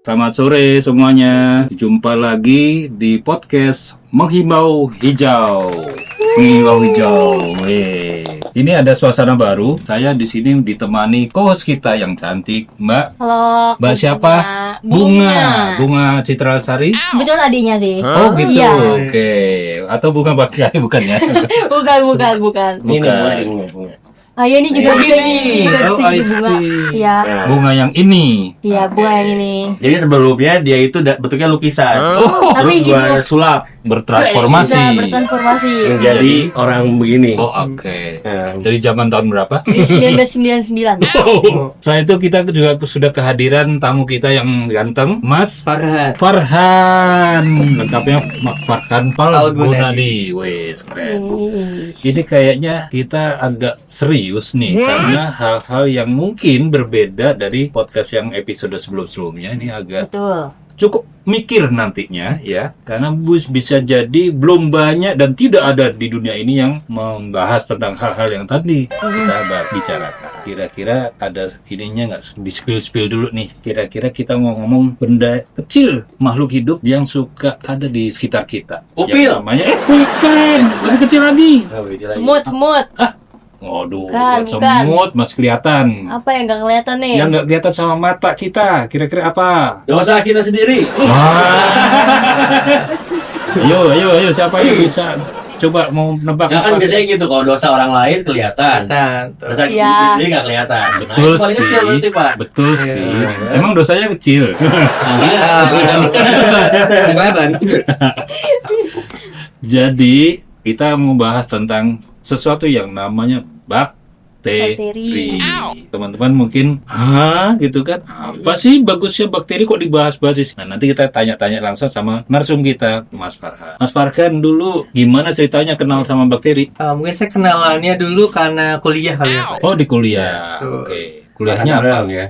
Selamat sore semuanya. Jumpa lagi di podcast Menghimbau Hijau. Menghimbau Hijau. Ini ada suasana baru. Saya di sini ditemani co-host kita yang cantik, Mbak. Halo. Mbak siapa? Bunga Citra Lestari. Kebetulan adiknya sih. Oh gitu. Iya. Oke. Atau Bunga Bakri bukan ya? bukan. Bukan. Ya ini juga bisa ini. juga Oh, I bisa bunga. see. Iya. Bunga yang ini. Iya, bunga yang ini. Jadi sebelumnya dia itu bentuknya lukisan. Tapi Terus gua gitu. sulap Bertransformasi. Bisa bertransformasi. menjadi orang begini. Oh oke. Ya. Dari zaman tahun berapa? Di 1999. Selain itu kita juga sudah kehadiran tamu kita yang ganteng, Mas Farhan. Lengkapnya Farhan Palgunadi. Wes keren. Ini kayaknya kita agak serius nih karena hal-hal yang mungkin berbeda dari podcast yang episode sebelum-sebelumnya. Ini agak Betul. cukup mikir nantinya ya, karena bisa jadi belum banyak dan tidak ada di dunia ini yang membahas tentang hal-hal yang tadi kita bicarakan. Kira-kira ada ininya nggak, di spill dulu nih, kira-kira kita mau ngomong benda kecil makhluk hidup yang suka ada di sekitar kita. Upil. Yang namanya bukan, lebih kecil lagi. Semut. Waduh, Bukan. semut mas kelihatan. Apa yang nggak kelihatan nih? Yang nggak kelihatan sama mata kita, kira-kira apa? Dosa kita sendiri. Ayo, siapa yang bisa coba mau nebak Ya kan apa? biasanya gitu, kalau dosa orang lain kelihatan. Dosa kita Iya. sendiri nggak kelihatan. Betul Nah, paling sih, kecil berarti, Pak. betul sih. Emang dosanya kecil. Jadi kita mau bahas tentang sesuatu yang namanya bakteri. Teman-teman mungkin, gitu kan? Apa sih bagusnya bakteri kok dibahas-bahas? Nah, nanti kita tanya-tanya langsung sama narsum kita, Mas Farhan. Mas Farhan dulu gimana ceritanya kenal sama bakteri? Mungkin saya kenalannya dulu karena kuliah kali ya Pak. Oh, di kuliah. Oke. Kuliahnya apa? Orang ya.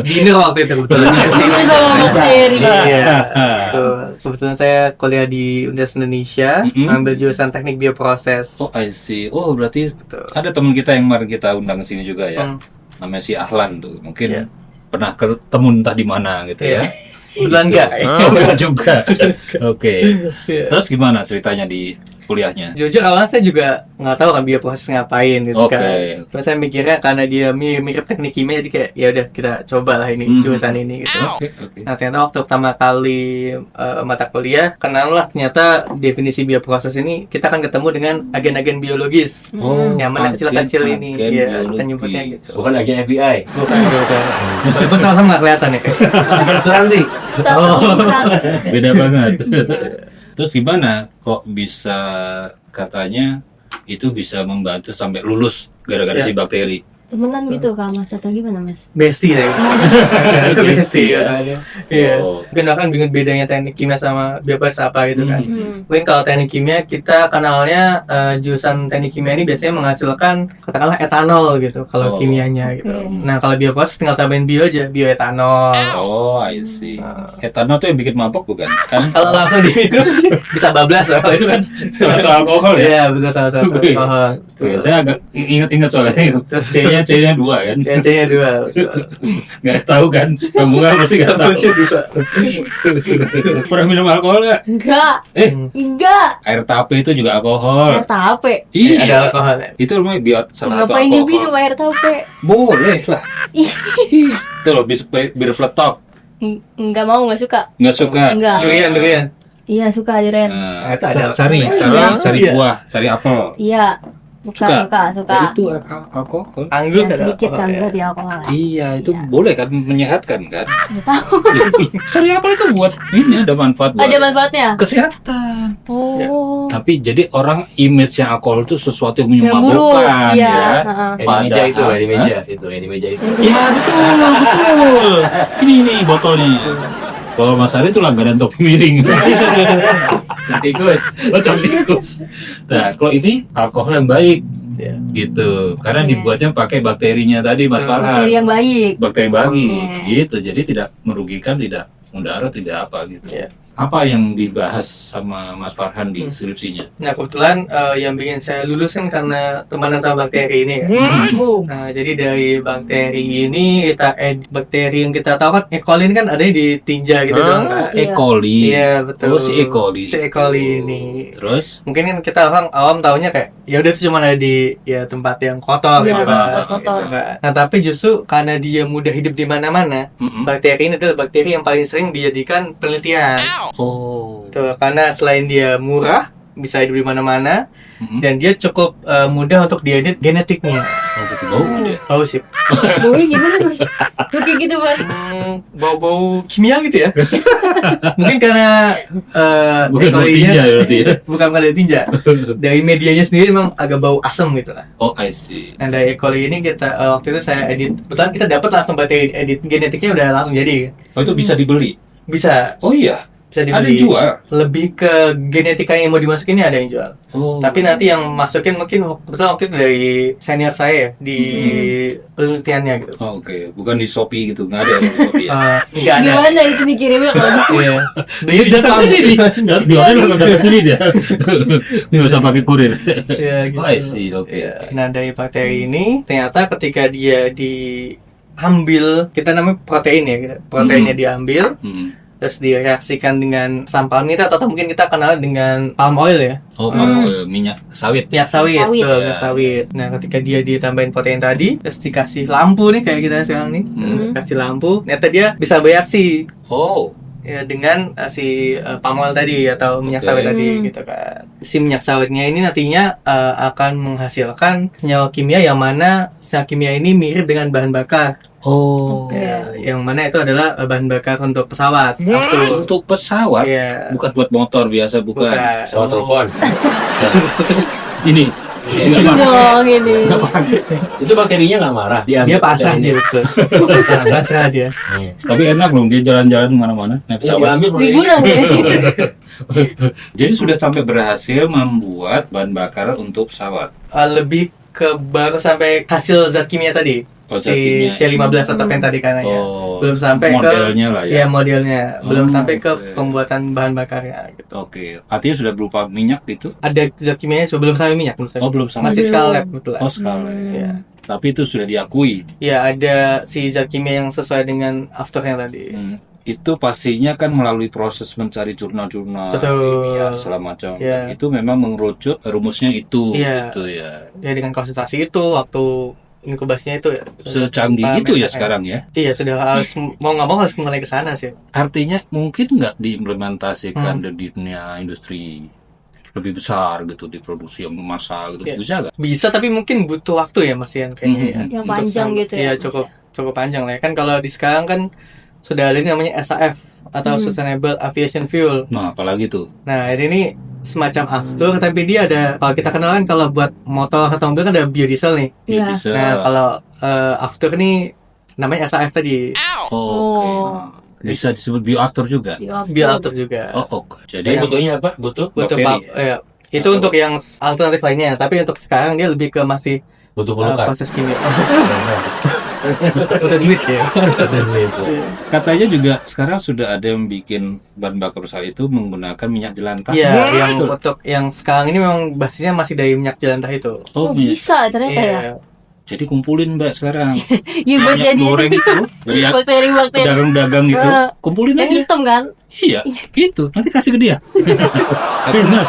Dinner waktu itu kebetulan. Itu sama bakteri. Iya. Betul. Kebetulan saya kuliah di Universitas Indonesia, ambil jurusan teknik bioproses. Oh, I see. Oh, berarti ada teman kita yang kemarin kita undang ke sini juga ya. Namanya si Ahlan tuh. Mungkin pernah ketemu entah di mana gitu ya. Kebetulan enggak. Oh, enggak juga. Oke. Iya. Terus gimana ceritanya di kuliahnya? Jujur awalnya saya juga nggak tahu kan bioproses ngapain gitu Oke. kan. Terus saya mikirnya karena dia mirip teknik kimia, jadi kayak ya udah kita cobalah ini jurusan ini gitu. Oke. Nah ternyata waktu pertama kali mata kuliah kenal lah ternyata definisi bioproses ini kita akan ketemu dengan agen-agen biologis yang mana kecil-kecil ini agen ya biologi. kita nyebutnya gitu. Bukan agen FBI. Bukan. Walaupun sama-sama nggak kelihatan ya kayak. Asuransi. Beda banget. Terus gimana kok bisa katanya itu bisa membantu sampai lulus gara-gara si bakteri? Temenan gitu Kak Mas atau gimana Mas? Bestie ya. Bestie ya. Iya. Oh. Mungkin bahkan bingung bedanya teknik kimia sama bioproses apa gitu kan. Hmm. Mungkin kalau teknik kimia kita kenalnya jurusan teknik kimia ini biasanya menghasilkan katakanlah etanol gitu kalau kimianya gitu. Nah kalau bioproses tinggal tambahin bio aja, bioetanol. Oh, I see. Etanol tuh yang bikin mabok bukan? Kan Kalau langsung diminum sih bisa bablas soalnya itu kan. salah satu alkohol ya. Iya betul salah satu alkohol. Oke, saya agak ingat-ingat soalnya. C-nya 2 kan. C-nya 2. Nggak tahu kan? Kamu nggak pasti nggak tahu. Pernah minum alkohol nggak? Enggak. Air tape itu juga alkohol. Air tape. Iya. Ada alkohol. Itu namanya salah satu Ngapain alkohol. diminum air tape? Boleh lah. Itu loh bir peletok. Enggak mau, enggak suka. Nggak suka. Enggak. Durian. Iya, suka durian. Nah, Itu ada sari Iya. buah, sari apel. Iya. Suka. Nah, itu alkohol. Anggur Ya, ada sedikit alkohol, kan ya. berarti alkohol. Iya, itu boleh kan, menyehatkan kan? Enggak tahu. Sari apel itu buat ini ada manfaat buat Ada manfaatnya? kesehatan. Oh. Tapi jadi orang image-nya alkohol itu sesuatu yang Yang buruk. memabukkan Iya. ya. Heeh. Yang di meja itu, yang di meja. Itu, yang di meja itu. Ya betul. Ini botolnya. Kalau Mas Ari itu langganan topi miring. Tikus. Oh, tikus. Nah, kalau ini alkohol yang baik. Ya. Gitu. Karena dibuatnya pakai bakterinya tadi Mas Farhan. Bakteri yang baik. Bakteri baik. Gitu. Jadi tidak merugikan, tidak mudarat, tidak apa gitu. Ya. Apa yang dibahas sama Mas Farhan di skripsinya? Nah kebetulan yang bikin saya lulus kan karena temenan sama bakteri ini ya. Nah jadi dari bakteri ini bakteri yang kita tahu kan E. coli ini kan ada di tinja gitu dong Kak. E. coli. Iya betul. Oh, si E. coli. Si E. coli ini. Terus? Mungkin kan kita orang awam taunya kayak ya udah itu cuma ada di ya tempat yang kotor Iya, gitu tempat kan. kotor. Gitu kan. Nah tapi justru karena dia mudah hidup di mana-mana, bakteri ini adalah bakteri yang paling sering dijadikan penelitian. Oh. Tuh, karena selain dia murah, bisa hidup di mana-mana, dan dia cukup mudah untuk diedit genetiknya. Oh, betul bau dia. Bau sih. Baunya gimana Mas? Kayak gitu Mas. Bau-bau kimia gitu ya. Mungkin karena Bukan E. bau coli-nya- tinja berarti ya. bukan dari tinja. Dari medianya sendiri memang agak bau asam gitu lah. Oh, I see. Nah dari E. coli ini kita waktu itu saya edit, kebetulan kita dapat langsung bakteri edit genetiknya udah langsung jadi. Oh, itu bisa dibeli. Bisa Oh iya. bisa Ada dibeli. yang jual. Lebih ke genetika yang mau dimasukin ada yang jual. Oh. Tapi nanti yang masukin mungkin kebetulan waktu itu dari senior saya ya, di penelitiannya gitu. Oh, oke. Bukan di Shopee gitu. Nggak ada ya di Shopee ya. Enggak ada. Gimana itu dikirimnya kalau gitu? Iya. Dia datang sendiri. Di order langsung datang sendiri dia. Nggak usah pakai kurir. Iya gitu. Oh, I see. Oke. Iya. Nah dari bakteri ini ternyata ketika dia diambil, kita namanya protein ya, gitu. Proteinnya diambil, terus direaksikan dengan sampah nitrat atau mungkin kita kenal dengan palm oil ya. Oh, palm oil, minyak sawit. Minyak sawit, Sawit. tuh, minyak sawit. Nah, ketika dia ditambahin protein tadi, terus dikasih lampu nih kayak kita sekarang nih, kasih lampu, ternyata dia bisa bereaksi Oh. ya dengan si palm oil tadi atau minyak Oke. sawit tadi gitu kan. Si minyak sawitnya ini nantinya akan menghasilkan senyawa kimia yang mana senyawa kimia ini mirip dengan bahan bakar. Oh. Ya, yang mana itu adalah bahan bakar untuk pesawat. Aftur. Untuk pesawat, Iya. bukan buat motor biasa, bukan. Bukan. Sama telepon. Ini. Ini dong ini. Itu bakterinya nggak marah. Dia pasrah sih betul. Pasrah dia. Tapi enak loh, dia jalan-jalan kemana-mana naik pesawat. Diambil Liburan ya. Jadi sudah sampai berhasil membuat bahan bakar untuk pesawat. Lebih ke baru sampai hasil zat kimia tadi. Oh, zat Si kimia. C15 atau pentadekananya. Oh, Belum sampai modelnya lah ya. Ya modelnya. Belum Oh, sampai ke oke. pembuatan bahan bakarnya gitu. Oke, artinya sudah berupa minyak gitu? Ada zat kimianya sebelum sampai minyak, belum sampai. Oh, belum sampai. Masih skala lab betul. Oh, sekali. Ya. Tapi itu sudah diakui. Ya ada si zat kimia yang sesuai dengan afternya tadi. Itu pastinya kan melalui proses mencari jurnal-jurnal Betul. ilmiah segala macam. Ya. Itu memang mengerucut rumusnya itu, Iya. gitu ya. Ya dengan konsentrasi itu waktu inkubasinya itu ya. Secanggih Berapa itu ya meter, sekarang ya. Iya sudah harus mau nggak mau harus kembali ke sana sih. Artinya mungkin nggak diimplementasikan Hmm. di dunia industri lebih besar gitu, diproduksi yang massal gitu, Iya. bisa nggak? Bisa tapi mungkin butuh waktu ya Mas Ian kayaknya ya. Yang Untuk panjang gitu ya, Iya Mas cukup panjang lah ya. Kan kalau di sekarang kan sudah ada ini namanya SAF atau Sustainable Aviation Fuel. Nah, apalagi tuh. Nah ini semacam aftur tapi dia ada, kalau kita kenal kan kalau buat motor atau mobil kan ada biodiesel nih. Iya. Bisa. Nah kalau aftur ini namanya SAF tadi. Oh, oke. Bisa disebut bioafter juga. Bioaftur juga. Oh, oke. Jadi Jadi butuhnya apa? Butuh Butuh bakteri. itu untuk yang alternatif lainnya, tapi untuk sekarang dia lebih ke masih butuh pelukan. proses kimia. Udah duit ya. katanya juga sekarang sudah ada yang bikin bahan bakar pesawat itu menggunakan minyak jelantah. Iya, yang untuk yang sekarang ini memang basisnya masih dari minyak jelantah itu. Oh, Oh bisa ternyata ya. Iya. jadi kumpulin Mbak sekarang. Iya buat Minyak jadi goreng itu, lihat bakteri-bakteri dagang-dagang gitu, Ah. kumpulin yang aja. hitam kan. Iya, gitu. Nanti kasih ke dia. Mas,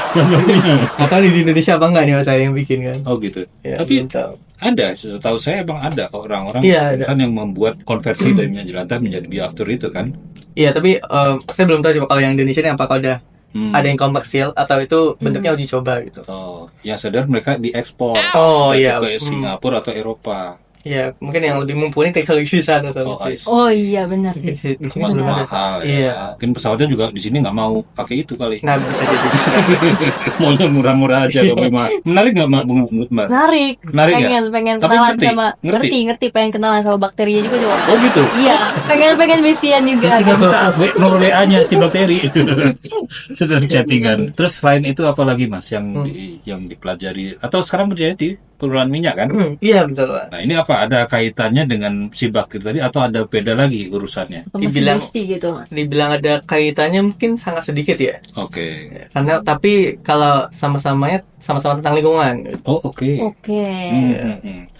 Nggak tahu di Indonesia apa enggak nih Mas saya yang bikin kan. oh gitu. Ya, Tapi belum tahu. ada, setahu saya emang ada orang-orang Iya, ada. perusahaan yang membuat konversi dari minyak jelantah menjadi bioafter itu kan. Iya, tapi saya belum tahu coba kalau yang Indonesia ini apakah udah ada yang komersial atau itu bentuknya uji coba gitu. Oh, yang sadar mereka diekspor Oh iya. ke Singapura atau Eropa. Iya, mungkin yang lebih mumpuni teknologi di sana soalnya Oh, sih. I see. Oh iya benar. Di sini Cuma belum ada. mahal Iya. ya. Mungkin pesawatnya juga di sini nggak mau pakai itu kali. Nah, bisa jadi. Maunya murah-murah aja loh memang. Menarik nggak Mbak? Menarik. Menarik pengen Tapi kenalan ngerti? sama Ngerti? ngerti pengen kenalan sama bakterinya juga coba. Oh gitu. Iya, pengen bestian juga. Tinggal minta nomor WA-nya si bakteri. Terus chattingan. Terus selain itu apa lagi Mas yang yang dipelajari atau sekarang kerja di pengeluaran minyak kan? Iya betul Pak. Nah, ini apa? Ada kaitannya dengan si bakteri tadi atau ada beda lagi urusannya? Apa masih Dibilang- besti gitu mas? Dibilang ada kaitannya mungkin sangat sedikit ya. Oke. Karena tapi kalau sama-sama tentang lingkungan. Oh, oke. Oke.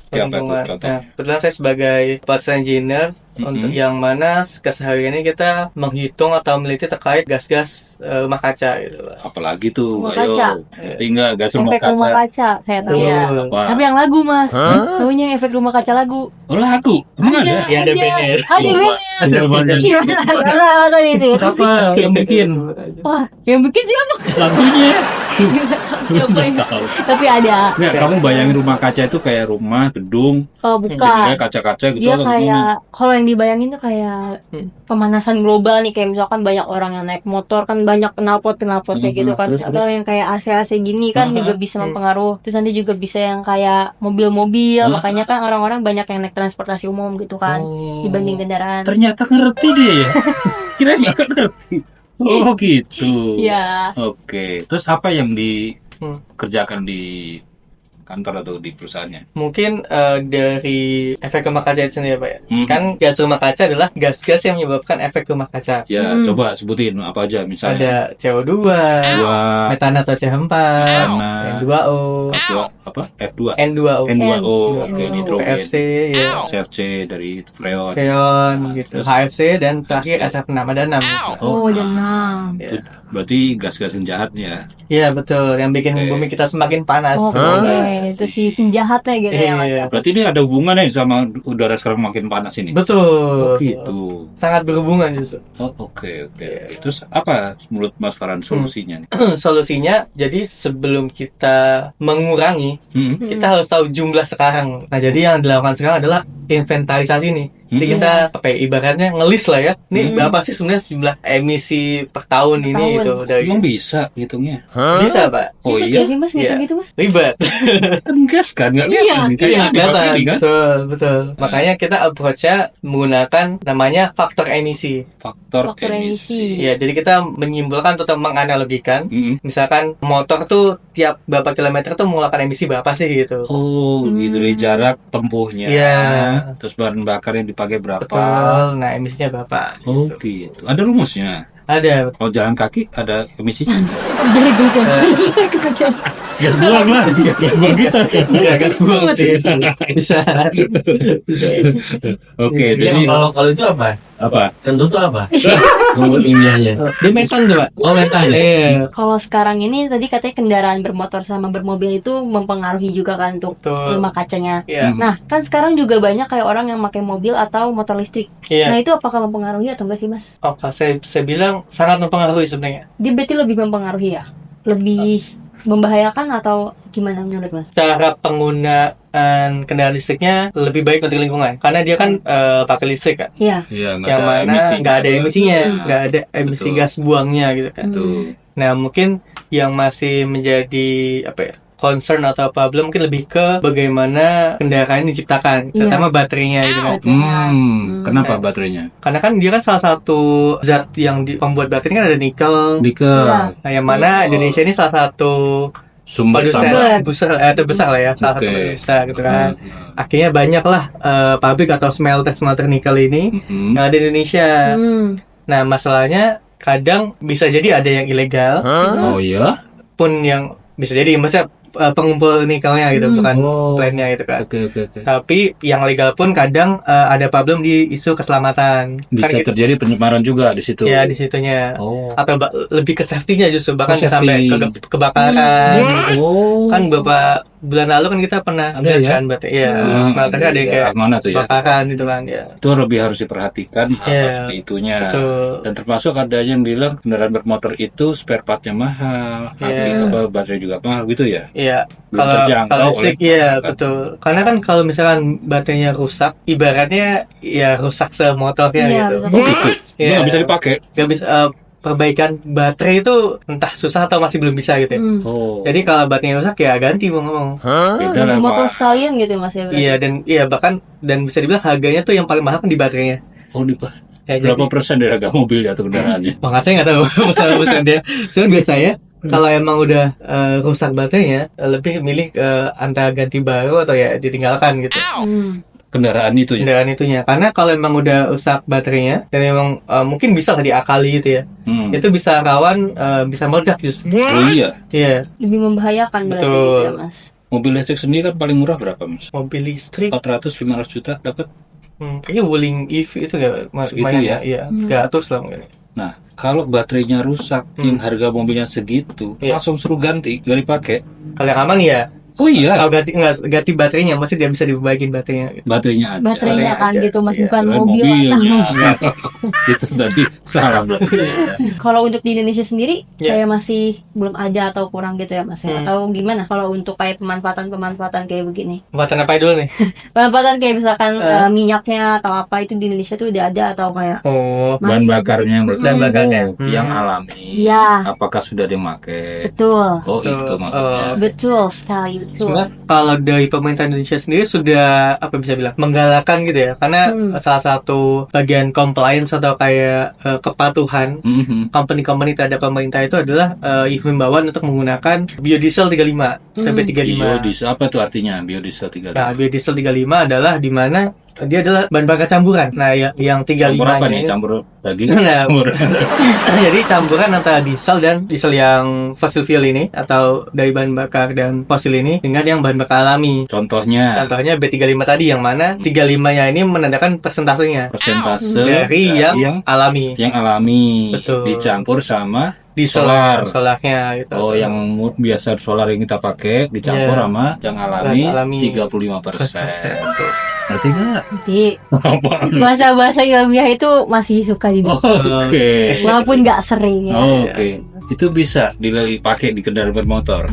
Siapa tuh Lingkungan. contohnya? Nah, kebetulan saya sebagai process engineer untuk yang mana kesehariannya kita menghitung atau meneliti terkait gas-gas rumah kaca gitu Pak. Apalagi tuh, Rumah ayo. kaca. Ngerti nggak? Gas rumah Efek rumah kaca. kaca, saya tahu. Iya. Apa? Tapi yang lagu mas, tahunya yang efek rumah kaca lagu. Oh, lagu? Emang ada? Iya, ada bandnya. Ada bandnya. Ada banyak. Gimana? Gimana tadi itu? Siapa yang bikin Wah, yang bikin siapa? lagunya? Siapa ini? Tahu. Tapi ada. Nggak, kamu bayangin rumah kaca itu kayak rumah, gedung, Oh jadinya bukan. kaca-kaca gitu. Dia atau kayak, gimana? kalau yang dibayangin tuh kayak pemanasan global nih, kayak misalkan banyak orang yang naik motor kan banyak knalpot kayak gitu kan. Terus, Atau yang kayak AC gini kan juga bisa mempengaruhi. Terus nanti juga bisa yang kayak mobil-mobil, makanya kan orang-orang banyak yang naik transportasi umum gitu kan dibanding kendaraan. Ternyata ngerti dia ya. Kira nggak ngerti. Oh gitu. Iya. Oke. Terus apa yang dikerjakan di kantor atau di perusahaannya? Mungkin dari efek rumah kaca itu sendiri Pak ya. Mhm. Kan gas rumah kaca adalah gas-gas yang menyebabkan efek rumah kaca. Ya, coba sebutin apa aja misalnya. Ada CO2, Dua, metana atau CH4, Metana. N2O, F2, apa? F2. N2O, N2O, oke, nitrogen. PFC, ya, CFC dari freon. freon, gitu, Terus? HFC, dan terakhir SF6 ada 6. Oh, dan enam. Itu berarti gas-gas yang jahatnya. Iya betul, yang bikin Oke. bumi kita semakin panas. Oke, itu si penjahatnya gitu ya mas. Iya. Berarti ini ada hubungannya sama udara sekarang makin panas ini. Betul. Oh, gitu. Sangat berhubungan justru. Oh, oke. Terus apa menurut Mas Farhan solusinya nih? Solusinya, jadi sebelum kita mengurangi, kita harus tahu jumlah sekarang. Nah, jadi yang dilakukan sekarang adalah inventarisasi nih. Jadi kita apa ya, ibaratnya ngelis lah ya. Nih berapa sih sebenarnya jumlah emisi per tahun ini tahun. gitu dari Emang bisa hitungnya? bisa Pak. Oh Ribet iya? gak sih mas gitu Iya. gitu mas? Ribet. Kan gas kan? Nggak Iya. kelihatan. Kayak Iya, di kelihatan. bakteri kan? Betul. Makanya kita approach-nya menggunakan namanya faktor emisi. Faktor Faktor emisi. Ya, jadi kita menyimpulkan atau menganalogikan. Mm-mm. Misalkan motor tuh tiap berapa kilometer tuh mengeluarkan emisi berapa sih gitu. Oh, gitu dari jarak tempuhnya. Iya. Terus bahan bakar yang dipakai berapa? Betul. Nah, emisinya berapa? Oh, gitu. Ada rumusnya. Ada. Kalau jalan kaki ada emisinya. Dari gusnya. Gas buang lah. Gas buang kita. Ya, gas buang sih. Bisa. Oke, Jadi jadi kalau itu apa? apa? Kentut itu apa? Rumput ilmiahnya. Dia metan tuh, Pak. Oh, metan. Iya. Kalau sekarang ini tadi katanya kendaraan bermotor sama bermobil itu mempengaruhi juga kan untuk Betul. rumah kacanya. Iya. Nah, kan sekarang juga banyak kayak orang yang pakai mobil atau motor listrik. Iya. Nah, itu apakah mempengaruhi atau enggak sih, Mas? Oke, saya bilang sangat mempengaruhi sebenarnya. Dia berarti lebih mempengaruhi ya? Lebih membahayakan atau gimana menurut Mas? Cara penggunaan kendaraan listriknya lebih baik untuk lingkungan karena dia kan pakai listrik kan. Iya. Iya, nggak Yang ada mana emisi. nggak ada emisinya, nggak ada emisi Betul. gas buangnya gitu kan. Tuh. Nah, mungkin yang masih menjadi apa ya, concern atau problem mungkin lebih ke bagaimana kendaraan ini diciptakan, Iya. terutama baterainya gitu kan. Kenapa baterainya? Karena kan dia kan salah satu zat yang pembuat baterai kan ada nikel. Nikel. Iya. Nah, yang mana Indonesia ini salah satu Sumber produsen tambah. terbesar lah ya, salah satu Oke. produsen gitu kan. Akhirnya banyak lah pabrik atau smelter nikel ini Mhm. yang ada di Indonesia. Nah, masalahnya kadang bisa jadi ada yang ilegal, Oh iya? pun yang bisa jadi maksudnya pengumpul nikelnya gitu, bukan plannya gitu kan. Oke. Tapi yang legal pun kadang ada problem di isu keselamatan. Bisa Kan gitu. terjadi penyebaran juga di situ. Ya di situnya. Oh. Atau lebih ke safety-nya justru bahkan Oh, safety. sampai kebakaran. Gitu. Oh. Kan beberapa bulan lalu kan kita pernah Ada lihat ya? kan berarti ya smelternya ada yang kayak mana tuh ya? kebakaran gitu kan ya. Itu lebih harus diperhatikan hal Iya. seperti itunya. Betul. Dan termasuk ada yang bilang kendaraan bermotor itu spare partnya mahal, Iya. baterai juga mahal gitu ya. Iya, Belum kalau terjangkau listrik oleh iya masyarakat. betul. Karena kan kalau misalkan baterainya rusak, ibaratnya ya rusak semotornya Iya, gitu. rusak. Oh gitu. Iya. Nggak bisa dipakai. Gak bisa perbaikan baterai itu entah susah atau masih belum bisa gitu ya. Oh. Jadi kalau baterainya rusak ya ganti mau ngomong. Beda lah, Motor Pak. sekalian gitu Mas ya berarti? Iya dan iya bahkan dan bisa dibilang harganya tuh yang paling mahal kan di baterainya. Oh, Ya, berapa jadi, persen dari harga mobil atau kendaraannya? Bang Aceh nggak tahu masalah persen dia. Cuman biasanya kalau emang udah rusak baterainya, lebih milih antara ganti baru atau ya ditinggalkan gitu. Kendaraan itu ya. Kendaraan itunya, karena kalau emang udah rusak baterainya dan memang mungkin bisa diakali gitu ya, itu bisa rawan bisa meledak justru. Oh iya. Iya. Lebih membahayakan berarti Betul. gitu ya, Mas. Mobil listrik sendiri kan paling murah berapa, Mas? Mobil listrik 400-500 juta dapat. kayaknya Wuling EV itu gak Segitu lumayan ya? Iya, 300 lah mungkin. Nah, kalau baterainya rusak, yang harga mobilnya segitu, Iya. langsung suruh ganti, gak dipakai. Kalau yang aman ya. Oh iya, Kalau ganti baterainya, masih dia bisa diperbaikin baterainya. Gitu. baterainya aja. Baterainya kan aja. gitu, Mas, Iya. bukan Kirain mobilnya. mobilnya. Itu tadi salah berarti. Kalau untuk di Indonesia sendiri Ya. kayak masih belum ada atau kurang gitu ya, Mas ya? Atau gimana kalau untuk kayak pemanfaatan kayak begini? Buatan apa dulu nih? Pemanfaatan kayak misalkan minyaknya atau apa itu di Indonesia tuh udah ada atau kayak Oh, Bahan bakarnya menurut Bahan bakarnya. yang alami. Iya. Apakah sudah dipakai? betul. Oh, itu maksudnya. Betul sekali, betul. sebenarnya kalau dari pemerintah Indonesia sendiri sudah apa bisa bilang menggalakkan gitu ya, karena salah satu bagian compliance atau kayak kepatuhan Mhm. company terhadap pemerintah itu adalah himbauan untuk menggunakan biodiesel 35 sampai 35. Biodiesel apa tuh artinya? Biodiesel 35. Nah, biodiesel 35 adalah di mana dia adalah bahan bakar campuran. Nah, yang 35 Campur apa nih? ini Campur daging? Nah, Campur. jadi campuran antara diesel dan diesel yang fossil fuel ini atau dari bahan bakar dan fosil ini dengan yang bahan bakar alami. Contohnya Contohnya B35 tadi yang mana 35-nya ini menandakan persentasenya persentase dari yang alami. yang alami Betul. dicampur sama Diesel solarnya gitu. Oh, yang biasa solar yang kita pakai dicampur Iya. sama yang alami, Yang alami. 35%. Ngerti nggak? Nanti Apa? bahasa-bahasa ilmiah itu masih suka Oh, didengar. Oke. Walaupun nggak sering ya. Oke. Itu bisa dipakai di kendaraan bermotor.